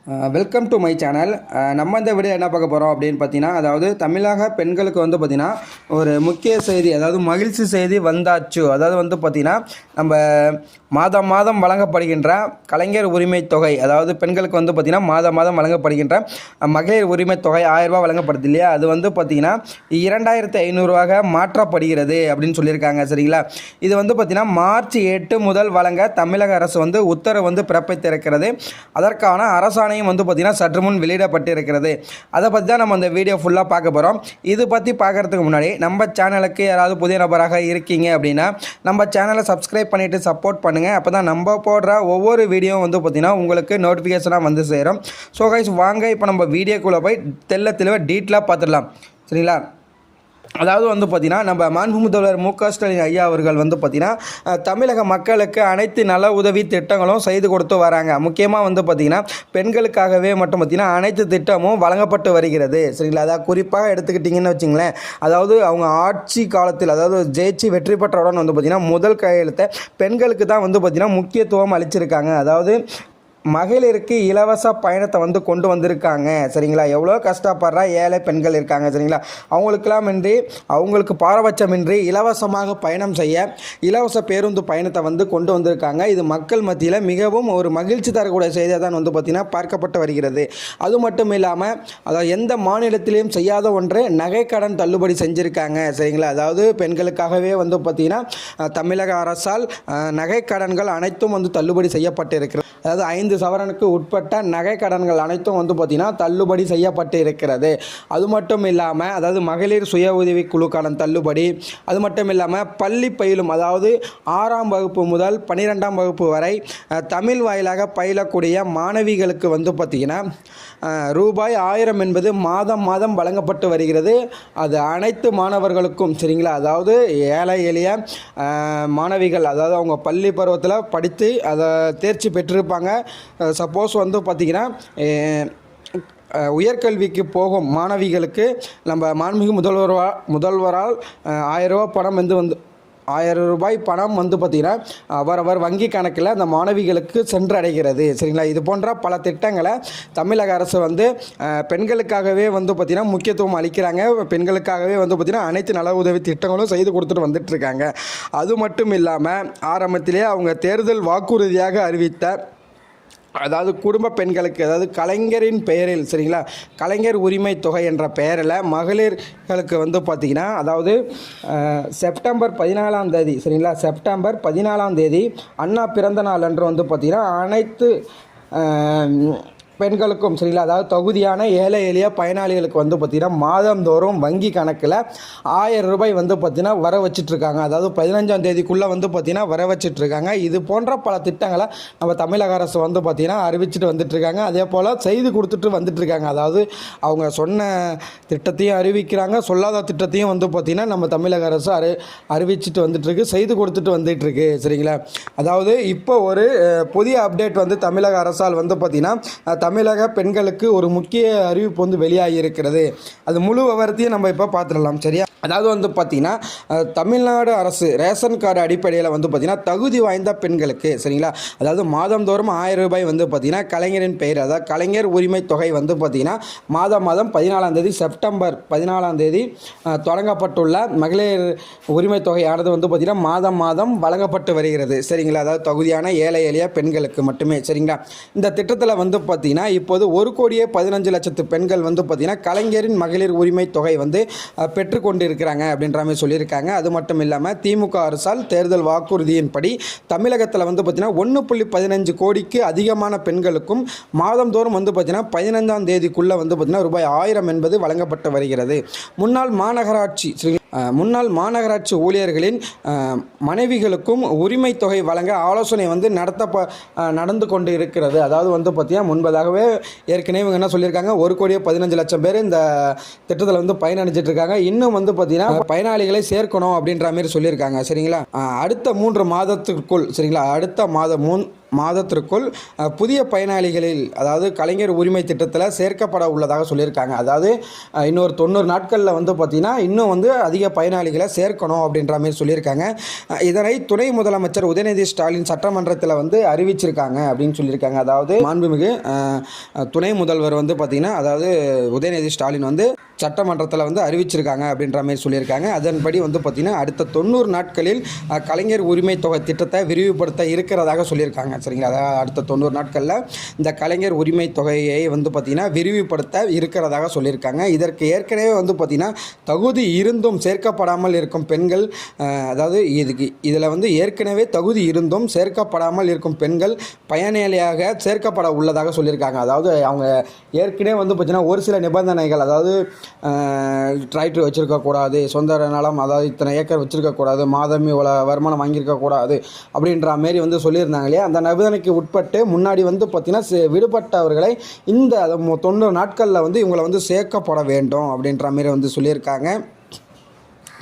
Welcome to my channel. நம்ம இந்த video என்ன பார்க்க போகிறோம் அப்படின்னு பார்த்தீங்கன்னா, அதாவது தமிழக பெண்களுக்கு வந்து பார்த்திங்கன்னா ஒரு முக்கிய செய்தி, அதாவது மகிழ்ச்சி செய்தி வந்தாச்சு. அதாவது வந்து பார்த்திங்கன்னா, நம்ம மாதம் மாதம் வழங்கப்படுகின்ற கலைஞர் உரிமை தொகை, அதாவது பெண்களுக்கு வந்து பார்த்திங்கன்னா மாதம் மாதம் வழங்கப்படுகின்ற மகளிர் உரிமை தொகை 1000 ரூபா வழங்கப்படுது இல்லையா, அது வந்து பார்த்திங்கன்னா 2500 மாற்றப்படுகிறது அப்படின்னு சொல்லியிருக்காங்க. சரிங்களா, இது வந்து பார்த்திங்கன்னா மார்ச் 8 முதல் வழங்க தமிழக அரசு வந்து உத்தரவு வந்து பிறப்பித்திருக்கிறது. அதற்கான அரசாணை வந்து பார்த்தீங்கன்னா சற்று முன் வெளியிடப்பட்டிருக்கிறது. அதை பற்றி தான் நம்ம இந்த வீடியோ ஃபுல்லாக பார்க்க போகிறோம். இது பற்றி பார்க்குறதுக்கு முன்னாடி நம்ம சேனலுக்கு யாராவது புதிய நபராக இருக்கீங்க அப்படின்னா நம்ம சேனலை சப்ஸ்கிரைப் பண்ணிவிட்டு சப்போர்ட் பண்ணுங்கள். அப்போ தான் நம்ம போடுற ஒவ்வொரு வீடியோவும் வந்து பார்த்திங்கன்னா உங்களுக்கு நோட்டிஃபிகேஷனாக வந்து சேரும். ஸோ கைஸ், வாங்க இப்போ நம்ம வீடியோக்குள்ளே போய் தெளிவாக டீட்டெயிலாக பார்த்துடலாம். சரிங்களா, அதாவது வந்து பார்த்திங்கன்னா நம்ம மாண்பு முதல்வர் மு.க. ஸ்டாலின் ஐயா அவர்கள் வந்து பார்த்திங்கன்னா தமிழக மக்களுக்கு அனைத்து நல உதவி திட்டங்களும் செய்து கொடுத்து வராங்க. முக்கியமாக வந்து பார்த்திங்கன்னா பெண்களுக்காகவே மட்டும் பார்த்திங்கன்னா அனைத்து திட்டமும் வழங்கப்பட்டு வருகிறது. சரிங்களா, அதாவது குறிப்பாக எடுத்துக்கிட்டிங்கன்னு வச்சுங்களேன், அதாவது அவங்க ஆட்சி காலத்தில், அதாவது ஜெயிச்சு வெற்றி பெற்றவுடன் வந்து பார்த்திங்கன்னா முதல் கையெழுத்தை பெண்களுக்கு தான் வந்து பார்த்திங்கன்னா முக்கியத்துவம் அளிச்சிருக்காங்க. அதாவது மகளிருக்கு இலவச பயணத்தை வந்து கொண்டு வந்திருக்காங்க. சரிங்களா, எவ்வளோ கஷ்டப்படுற ஏழை பெண்கள் இருக்காங்க. சரிங்களா, அவங்களுக்கு பாரபட்சமின்றி இலவசமாக பயணம் செய்ய இலவச பேருந்து பயணத்தை வந்து கொண்டு வந்திருக்காங்க. இது மக்கள் மத்தியில் மிகவும் ஒரு மகிழ்ச்சி தரக்கூடிய செய்தியாக தான் வந்து பார்த்திங்கன்னா பார்க்கப்பட்டு வருகிறது. அது மட்டும் இல்லாமல் அதாவது எந்த மாநிலத்திலையும் செய்யாத ஒன்று நகைக்கடன் தள்ளுபடி செஞ்சுருக்காங்க. சரிங்களா, அதாவது பெண்களுக்காகவே வந்து பார்த்திங்கன்னா தமிழக அரசால் நகைக்கடன்கள் அனைத்தும் வந்து தள்ளுபடி செய்யப்பட்டிருக்கிறது. அதாவது 5 சவரனுக்கு உட்பட்ட நகை கடன்கள் அனைத்தும் வந்து பார்த்திங்கன்னா தள்ளுபடி செய்யப்பட்டு இருக்கிறது. அது மட்டும் இல்லாமல் அதாவது மகளிர் சுய உதவி குழு கடன் தள்ளுபடி, அது மட்டும் இல்லாமல் பள்ளி பயிலும், அதாவது 6ஆம் வகுப்பு முதல் 12ஆம் வகுப்பு வரை தமிழ் வாயிலாக பயிலக்கூடிய மாணவிகளுக்கு வந்து பார்த்திங்கன்னா ரூபாய் 1000 என்பது மாதம் மாதம் வழங்கப்பட்டு வருகிறது. அது அனைத்து மாணவர்களுக்கும். சரிங்களா, அதாவது ஏழை எளிய மாணவிகள், அதாவது அவங்க பள்ளி பருவத்தில் படித்து அதை தேர்ச்சி பெற்றிருப்பாங்க. சப்போஸ் வந்து பார்த்திங்கன்னா உயர்கல்விக்கு போகும் மாணவிகளுக்கு நம்ம மாண்புமிகு முதல்வரால் 1000 ரூபா பணம் வந்து 1000 ரூபாய் பணம் வந்து பார்த்திங்கன்னா அவரவர் வங்கி கணக்கில் அந்த மாணவிகளுக்கு சென்றடைகிறது. சரிங்களா, இது போன்ற பல திட்டங்களை தமிழக அரசு வந்து பெண்களுக்காகவே வந்து பார்த்திங்கன்னா முக்கியத்துவம் அளிக்கிறாங்க. பெண்களுக்காகவே வந்து பார்த்திங்கன்னா அனைத்து நல உதவி திட்டங்களும் செய்து கொடுத்துட்டு வந்துட்டுருக்காங்க. அது மட்டும் இல்லாமல் ஆரம்பத்திலே அவங்க தேர்தல் வாக்குறுதியாக அறிவித்த, அதாவது குடும்ப பெண்களுக்கு, அதாவது கலைஞரின் பெயரில், சரிங்களா, கலைஞர் உரிமை தொகை என்ற பெயரில் மகளிர்களுக்கு வந்து பார்த்திங்கன்னா அதாவது செப்டம்பர் 14ஆம் தேதி, சரிங்களா, செப்டம்பர் 14ஆம் தேதி அண்ணா பிறந்த நாள் அன்று வந்து பார்த்திங்கன்னா அனைத்து பெண்களுக்கும், சரிங்களா, அதாவது தகுதியான ஏழை எளிய பயனாளிகளுக்கு வந்து பார்த்திங்கன்னா மாதந்தோறும் வங்கி கணக்கில் 1000 ரூபாய் வந்து பார்த்திங்கன்னா வர வச்சிட்ருக்காங்க. அதாவது 15ஆம் தேதிக்குள்ளே வந்து பார்த்திங்கன்னா வர வச்சிட்ருக்காங்க. இது போன்ற பல திட்டங்களை நம்ம தமிழக அரசு வந்து பார்த்திங்கன்னா அறிவிச்சிட்டு வந்துட்டுருக்காங்க. அதே போல் செய்து கொடுத்துட்டு வந்துட்டுருக்காங்க. அதாவது அவங்க சொன்ன திட்டத்தையும் அறிவிக்கிறாங்க, சொல்லாத திட்டத்தையும் வந்து பார்த்திங்கன்னா நம்ம தமிழக அரசு அறிவிச்சிட்டு வந்துட்டுருக்கு, செய்து கொடுத்துட்டு வந்துட்டுருக்கு. சரிங்களா, அதாவது இப்போ ஒரு புதிய அப்டேட் வந்து தமிழக அரசால் வந்து பார்த்திங்கன்னா தமிழக பெண்களுக்கு ஒரு முக்கிய அறிவிப்பு வந்து வெளியாகி இருக்கிறது. அது முழு விவரத்தையும் நம்ம இப்போ பார்த்துடலாம். சரியா, அதாவது வந்து பார்த்திங்கன்னா தமிழ்நாடு அரசு ரேஷன் கார்டு அடிப்படையில் வந்து பார்த்திங்கன்னா தகுதி வாய்ந்த பெண்களுக்கு, சரிங்களா, அதாவது மாதந்தோறும் 1000 ரூபாய் வந்து பார்த்திங்கன்னா கலைஞரின் பெயர், அதாவது கலைஞர் உரிமை தொகை வந்து பார்த்திங்கன்னா மாதம் 14ஆம் தேதி, செப்டம்பர் 14ஆம் தேதி தொடங்கப்பட்டுள்ள மகளிர் உரிமை தொகையானது வந்து பார்த்திங்கன்னா மாதம் வழங்கப்பட்டு வருகிறது. சரிங்களா, அதாவது தகுதியான ஏழை எளிய பெண்களுக்கு மட்டுமே. சரிங்களா, இந்த திட்டத்தில் வந்து பார்த்திங்கன்னா இப்போது 1,15,00,000 பெண்கள் வந்து பார்த்திங்கன்னா கலைஞரின் மகளிர் உரிமை தொகை வந்து பெற்றுக்கொண்டு இருக்கிறாங்க அப்படின்ற மாதிரி சொல்லியிருக்காங்க. அது மட்டும் இல்லாமல் திமுக அரசால் தேர்தல் வாக்குறுதியின்படி தமிழகத்தில் வந்து பார்த்திங்கன்னா 1.15 கோடிக்கு அதிகமான பெண்களுக்கும் மாதந்தோறும் வந்து பார்த்திங்கன்னா 15ஆம் தேதிக்குள்ளே வந்து பார்த்திங்கன்னா ரூபாய் 1000 என்பது வழங்கப்பட்டு வருகிறது. முன்னாள் மாநகராட்சி ஊழியர்களின் மனைவிகளுக்கும் உரிமை தொகை வழங்க ஆலோசனை வந்து நடந்து கொண்டு இருக்கிறது. அதாவது வந்து பார்த்திங்கன்னா முன்பதாகவே ஏற்கனவே இவங்க என்ன சொல்லியிருக்காங்க, 1,15,00,000 பேர் இந்த திட்டத்தில் வந்து பயனடைஞ்சிட்டு இருக்காங்க. இன்னும் வந்து பார்த்திங்கன்னா பயனாளிகளை சேர்க்கணும் அப்படின்ற மாதிரி சொல்லியிருக்காங்க. சரிங்களா, அடுத்த 3 மாதத்திற்குள், சரிங்களா, அடுத்த மாதம் மாதத்திற்குள் புதிய பயனாளிகளில் அதாவது கலைஞர் உரிமை திட்டத்தில் சேர்க்கப்பட உள்ளதாக சொல்லியிருக்காங்க. அதாவது இன்னொரு 90 நாட்களில் வந்து பார்த்திங்கன்னா இன்னும் வந்து அதிக பயனாளிகளை சேர்க்கணும் அப்படின்ற மாதிரி சொல்லியிருக்காங்க. இதனை துணை முதலமைச்சர் உதயநிதி ஸ்டாலின் சட்டமன்றத்தில் வந்து அறிவிச்சிருக்காங்க அப்படின்னு சொல்லியிருக்காங்க. அதாவது மாண்புமிகு துணை முதல்வர் வந்து பார்த்திங்கன்னா அதாவது உதயநிதி ஸ்டாலின் வந்து சட்டமன்றத்தில் வந்து அறிவிச்சிருக்காங்க அப்படின்ற மாதிரி சொல்லியிருக்காங்க. அதன்படி வந்து பார்த்திங்கன்னா அடுத்த 90 நாட்களில் கலைஞர் உரிமை தொகை திட்டத்தை விரிவுபடுத்த இருக்கிறதாக சொல்லியிருக்காங்க. சரிங்களா, அதாவது அடுத்த 90 நாட்களில் இந்த கலைஞர் உரிமை தொகையை வந்து பார்த்திங்கன்னா விரிவுபடுத்த இருக்கிறதாக சொல்லியிருக்காங்க. இதற்கு ஏற்கனவே வந்து பார்த்திங்கன்னா தகுதி இருந்தும் சேர்க்கப்படாமல் இருக்கும் பெண்கள், அதாவது இதில் வந்து ஏற்கனவே தகுதி இருந்தும் சேர்க்கப்படாமல் இருக்கும் பெண்கள் பயனாளியாக சேர்க்கப்பட உள்ளதாக சொல்லியிருக்காங்க. அதாவது அவங்க ஏற்கனவே வந்து பார்த்திங்கன்னா ஒரு சில நிபந்தனைகள், அதாவது டிராக்டர் வச்சுருக்கக்கூடாது, சொந்த நிலம் அதாவது இத்தனை ஏக்கர் வச்சுருக்கக்கூடாது, மாதமே இவ்வளோ வருமானம் வாங்கியிருக்கக்கூடாது அப்படின்ற மாரி வந்து சொல்லியிருந்தாங்க இல்லையா. அந்த நிபந்தனைக்கு உட்பட்டு முன்னாடி வந்து பார்த்திங்கன்னா விடுபட்டவர்களை இந்த 90 நாட்களில் வந்து இவங்களை வந்து சேர்க்கப்பட வேண்டும் அப்படின்ற மாரி வந்து சொல்லியிருக்காங்க.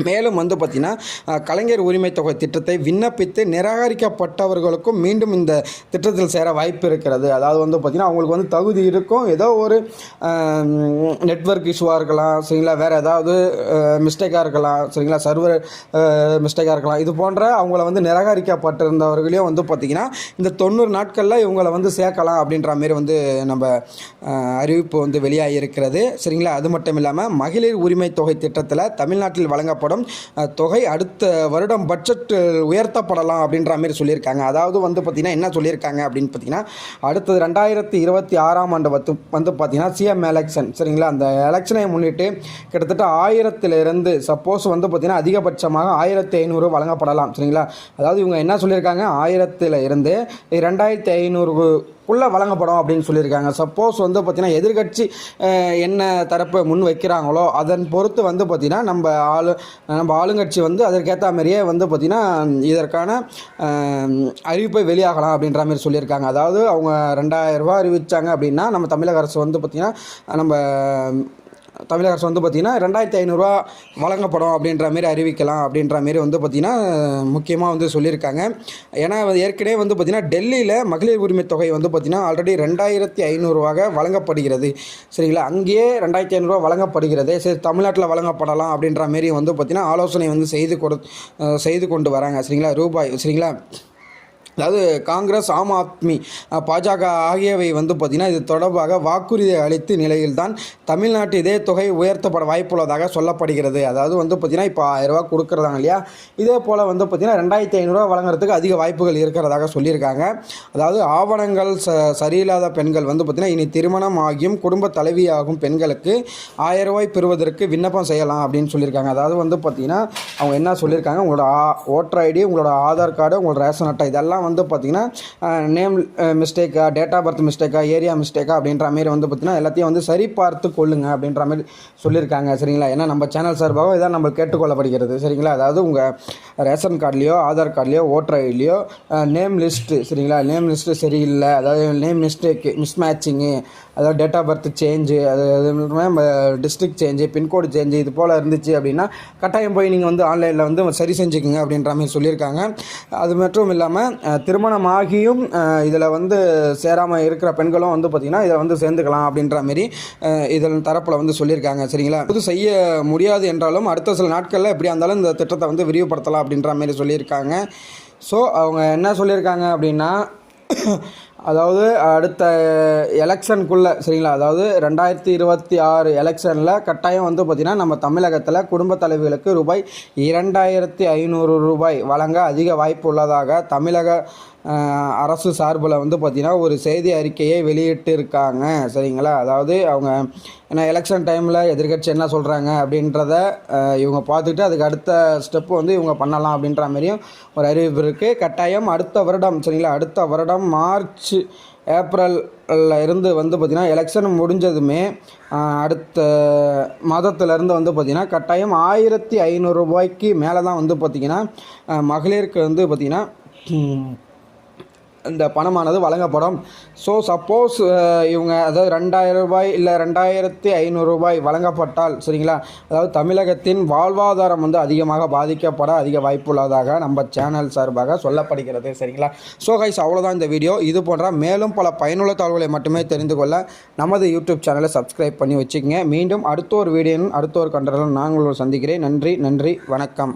மேலும் வந்து பார்த்திங்கன்னா கலைஞர் உரிமை தொகை திட்டத்தை விண்ணப்பித்து நிராகரிக்கப்பட்டவர்களுக்கும் மீண்டும் இந்த திட்டத்தில் சேர வாய்ப்பு இருக்கிறது. அதாவது வந்து பார்த்திங்கன்னா அவங்களுக்கு வந்து தகுதி இருக்கும், ஏதோ ஒரு நெட்வொர்க் இஷ்யூவாக இருக்கலாம், சரிங்களா, வேறு ஏதாவது மிஸ்டேக்காக இருக்கலாம், சரிங்களா, சர்வர் மிஸ்டேக்காக இருக்கலாம், இது போன்ற அவங்கள வந்து நிராகரிக்கப்பட்டிருந்தவர்களையும் வந்து பார்த்திங்கன்னா இந்த 90 நாட்களில் இவங்களை வந்து சேர்க்கலாம் அப்படின்ற மாரி வந்து நம்ம அறிவிப்பு வந்து வெளியாகி இருக்கிறது. சரிங்களா, அது மட்டும் இல்லாமல் மகளிர் உரிமை தொகை திட்டத்தில் தமிழ்நாட்டில் வழங்கப்படும் தொகை அடுத்த வருடம் பட்ஜெட் உயர்த்தப்படலாம் அப்படின்ற மாதிரி சொல்லியிருக்காங்க. அதாவது வந்து பார்த்திங்கன்னா என்ன சொல்லியிருக்காங்க அப்படின்னு பார்த்திங்கன்னா அடுத்தது 2026ஆம் ஆண்டு வந்து பார்த்திங்கன்னா சிஎம் எலெக்ஷன், சரிங்களா, அந்த எலெக்ஷனை முன்னிட்டு கிட்டத்தட்ட 1000 சப்போஸ் வந்து பார்த்திங்கன்னா அதிகபட்சமாக 1500 வழங்கப்படலாம். சரிங்களா, அதாவது இவங்க என்ன சொல்லியிருக்காங்க 1000 2500 வழங்கப்படும் அப்படின்னு சொல்லியிருக்காங்க. சப்போஸ் வந்து பார்த்திங்கன்னா எதிர்கட்சி என்ன தரப்பை முன் வைக்கிறாங்களோ அதன் பொறுத்து வந்து பார்த்திங்கன்னா நம்ம ஆளுங்கட்சி வந்து அதற்கேற்ற மாதிரியே வந்து பார்த்திங்கன்னா இதற்கான அறிவிப்பை வெளியாகலாம் அப்படின்ற மாதிரி சொல்லியிருக்காங்க. அதாவது அவங்க 2000 ரூபா அறிவித்தாங்க அப்படின்னா நம்ம தமிழக அரசு வந்து பார்த்திங்கன்னா தமிழக அரசு வந்து பார்த்திங்கன்னா 2500 வழங்கப்படும் அப்படின்ற மாரி அறிவிக்கலாம் அப்படின்ற மாரி வந்து பார்த்திங்கன்னா முக்கியமாக வந்து சொல்லியிருக்காங்க. ஏன்னா ஏற்கனவே வந்து பார்த்திங்கன்னா டெல்லியில் மகளிர் உரிமை தொகை வந்து பார்த்திங்கன்னா ஆல்ரெடி 2500 வழங்கப்படுகிறது. சரிங்களா, அங்கேயே 2500 வழங்கப்படுகிறது. சரி, தமிழ்நாட்டில் வழங்கப்படலாம் அப்படின்ற மாரி வந்து பார்த்திங்கன்னா ஆலோசனை வந்து செய்து கொண்டு வராங்க. சரிங்களா, ரூபாய், சரிங்களா, அதாவது காங்கிரஸ், ஆம் ஆத்மி, பாஜக ஆகியவை வந்து பார்த்திங்கன்னா இது தொடர்பாக வாக்குறுதி அளித்த நிலையில்தான் தமிழ்நாட்டு இதே தொகை உயர்த்தப்பட வாய்ப்புள்ளதாக சொல்லப்படுகிறது. அதாவது வந்து பார்த்திங்கன்னா இப்போ 1000 ரூபா கொடுக்குறதாங்க இல்லையா, இதே போல் வந்து பார்த்திங்கன்னா 2500 வழங்குறதுக்கு அதிக வாய்ப்புகள் இருக்கிறதாக சொல்லியிருக்காங்க. அதாவது ஆவணங்கள் சரியில்லாத பெண்கள் வந்து பார்த்திங்கன்னா இனி திருமணம் ஆகியும் குடும்ப தலைவியாகும் பெண்களுக்கு 1000 ரூபாய் பெறுவதற்கு விண்ணப்பம் செய்யலாம் அப்படின்னு சொல்லியிருக்காங்க. அதாவது வந்து பார்த்திங்கன்னா அவங்க என்ன சொல்லியிருக்காங்க, உங்களோட ஓட்டர் ஐடி, உங்களோட ஆதார் கார்டு, உங்களோட ரேஷன் அட்டை இதெல்லாம் வந்து பார்த்திங்கன்னா நேம் மிஸ்டேக்கா, டேட் ஆஃப் பர்த் மிஸ்டேக்கா, ஏரியா மிஸ்டேக்கா அப்படின்ற மாரி வந்து பார்த்திங்கன்னா எல்லாத்தையும் வந்து சரி பார்த்து கொள்ளுங்க அப்படின்ற மாதிரி சொல்லியிருக்காங்க. சரிங்களா, ஏன்னா நம்ம சேனல் சார்பாக இதான் நம்ம கேட்டுக்கொள்ளப்படுகிறது. சரிங்களா, அதாவது உங்கள் ரேஷன் கார்ட்லேயோ ஆதார் கார்ட்லேயோ ஓட்டர் ஐடிலையோ நேம் லிஸ்ட்டு, சரிங்களா, நேம் லிஸ்ட்டு சரியில்லை, அதாவது நேம் மிஸ்டேக்கு, மிஸ்மேட்சிங்கு, அதாவது டேட் ஆஃப் பர்த் சேஞ்சு, அது டிஸ்ட்ரிக்ட் சேஞ்சு, பின்கோடு சேஞ்சு, இது போல் இருந்துச்சு அப்படின்னா கட்டாயம் போய் நீங்கள் வந்து ஆன்லைனில் வந்து சரி செஞ்சுக்குங்க அப்படின்ற மாதிரி சொல்லியிருக்காங்க. அது மட்டும் இல்லாமல் திருமணம் ஆகியும் இதில் வந்து சேராமல் இருக்கிற பெண்களும் வந்து பார்த்திங்கன்னா இதை வந்து சேர்ந்துக்கலாம் அப்படின்ற மாரி இதில் தரப்பில் வந்து சொல்லியிருக்காங்க. சரிங்களா, இது செய்ய முடியாது என்றாலும் அடுத்த சில நாட்களில் எப்படியா இருந்தாலும் இந்த திட்டத்தை வந்து விரிவுபடுத்தலாம் அப்படின்ற மாரி சொல்லியிருக்காங்க. ஸோ அவங்க என்ன சொல்லியிருக்காங்க அப்படின்னா அதாவது அடுத்த எலெக்ஷனுக்குள்ளே, சரிங்களா, அதாவது 2026 எலெக்ஷனில் கட்டாயம் வந்து பார்த்திங்கன்னா நம்ம தமிழகத்தில் குடும்ப தலைவிகளுக்கு ரூபாய் 2500 வழங்க அதிக வாய்ப்பு உள்ளதாக தமிழக அரசு சார்பில் வந்து பார்த்திங்கன்னா ஒரு செய்தி அறிக்கையை வெளியிட்டு இருக்காங்க. சரிங்களா, அதாவது அவங்க ஏன்னா எலெக்ஷன் டைமில் எதிர்கட்சி என்ன சொல்கிறாங்க அப்படின்றத இவங்க பார்த்துக்கிட்டு அதுக்கு அடுத்த ஸ்டெப்பு வந்து இவங்க பண்ணலாம் அப்படின்ற மாதிரியும் ஒரு அறிவிப்பு இருக்குது. கட்டாயம் அடுத்த வருடம், சரிங்களா, அடுத்த வருடம் மார்ச் ஏப்ரலில் இருந்து வந்து பார்த்திங்கன்னா எலெக்ஷன் முடிஞ்சதுமே அடுத்த மாதத்துலேருந்து வந்து பார்த்திங்கன்னா கட்டாயம் 1500 மேலே தான் வந்து பார்த்திங்கன்னா மகளிருக்கு வந்து பார்த்திங்கன்னா இந்த பணமானது வழங்கப்படும். ஸோ சப்போஸ் இவங்க அதாவது ரூ. 2000 இல்லை ரூ. 2500 வழங்கப்பட்டால் சரிங்களா, அதாவது தமிழகத்தின் வாழ்வாதாரம் வந்து அதிகமாக பாதிக்கப்பட அதிக வாய்ப்புள்ளதாக நம்ம சேனல் சார்பாக சொல்லப்படுகிறது சரிங்களா. ஸோ கைஸ் அவ்வளோதான் இந்த வீடியோ. இது போன்ற மேலும் பல பயனுள்ள தகவல்களை மட்டுமே தெரிந்து கொள்ள நமது யூடியூப் சேனலை சப்ஸ்கிரைப் பண்ணி வச்சுக்கோங்க. மீண்டும் அடுத்த ஒரு வீடியோவும் அடுத்த ஒரு கண்டனம் நான் உங்களை சந்திக்கிறேன். நன்றி, வணக்கம்.